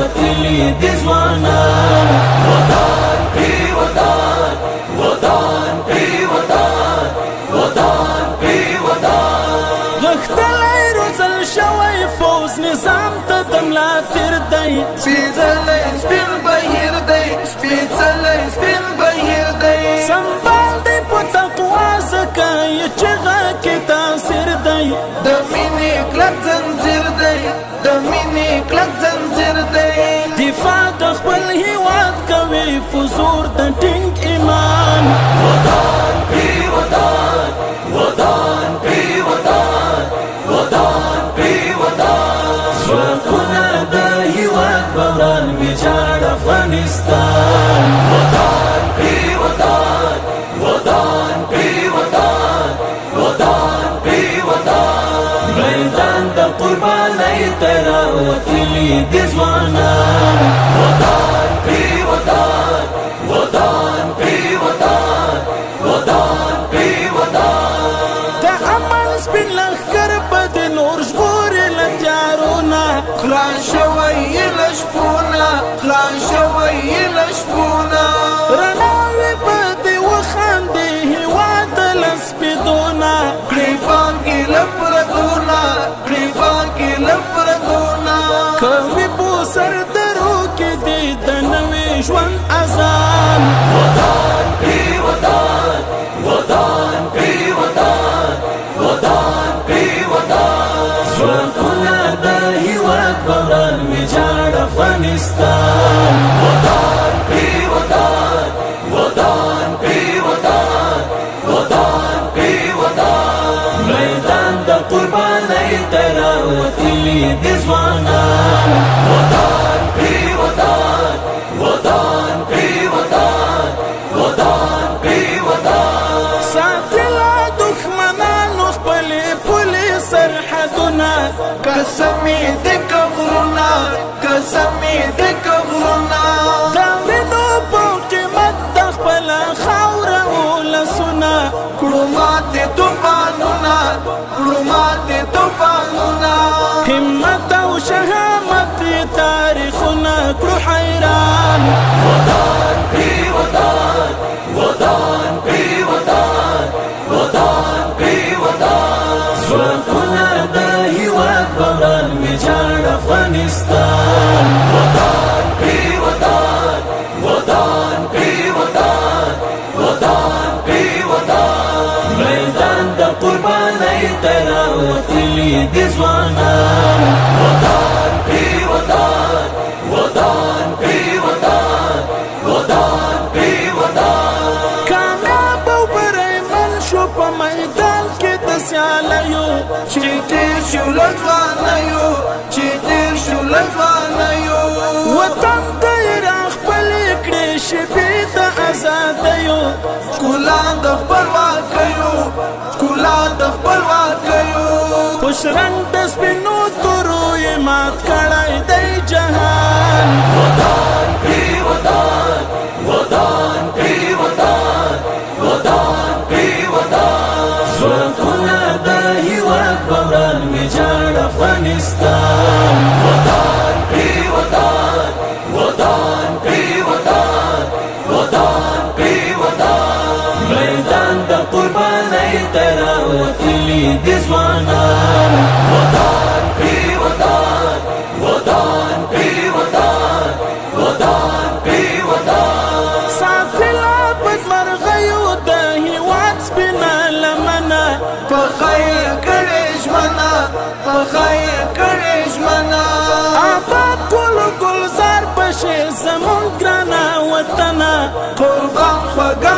وتلی دی ځوانان ودان کړي ودان ودان کړي ودان ودان کړي ودان غښتلی روزل شوی پوځ نظام ته د ملا تیر دی سپېڅلی سپین بهیر دی سپېڅلی سپین بهیر دی سنبال دی په تقوا ځکه یې چغه کې تاثیر دی د مینې کلک زنځیر دی د مینې کلک زنځیر دی دفاع د خپل هیواد کوي فزور د ټینګ ایمان ودان کړي ودان ودان کړي ودان ودان کړي ودان ځواکونه د هیواد بوران ویجاړ افغانستان ودان کړي ودان ودان کړي ودان ودان کړي ودان میدان د قربانۍ ته راوتلي دي ځوانان ودان کړي ودان ودان کړي ودان ودان کړي ودان د عمل سپین لښکر به د نور ژغوري له تیارونه خلاص شوی یې له شپونه خلاص شوی یې له شپونه رڼاوې به دې وخاندې هېواد له سپېدونه کړي پانګې له پردونه کړي پانګې له پردونه کوي په سر درو کې دې د نوي ژوند اذان ودان کړي ودان ودان کړي ودان ودان کړي ودان ځواکونه د هیواد بوران ویجاړ افغانستان ودان کړي ودان ودان کړي ودان ودان کړي ودان میدان د قربانۍ ته راوتلي دي ځوانان ودان کړي ودان ودان کړي ودان ودان کړي ودان ساتله دښمنانو خپلې پولې سرحدونه قسمې د قبرونه قسمې د قبرونه د وینو په قیمت د خپله خاوره ولسونه کړو ماتې طوفانونه کړو ماتې طوفانونه همت او شهامت تاریخونه کړو حیران ودان کړي ودان ودان کړي ودان ودان کړي ودان ځواکونه د هیواد بوران ویجاړ افغانستان ودان کړي ودان ودان کړي ودان ودان کړي ودان میدان د قربانۍ ته راوتلي دي ځوانان ودان کړي ودان ودان کړي ودان ودان کړي ودان کامیاب او بریمن شو په میدان کې د سیالیو چې تیر شو له ځوانیو چې تیر شو له ځوانیو وطن ته یې راخپلې کړې شپې د ازادیو ښکلا د خپلواکیو ښکلا د خپلواکیو خوشرنګ د سپینو تورو یې مات کړی دی جهان ودان کړي ودان ودان کړي ودان ودان کړي ودان ځواکونه د هیواد بوران ویجاړ افغانستان ودان کړي ودان ودان کړي ودان ودان کړي ودان میدان د قربانۍ ته راوتلي دي ځوانان ودان کړي ودان ودان کړي ودان ودان کړي ودان ساتله بدمرغیو د هیواد سپینه لمنه په خیر کړې ژمنه په خیر کړې ژمنه آباد ټولو ګلزار په شی زمونږ ګرانه وطنه قربان خوږه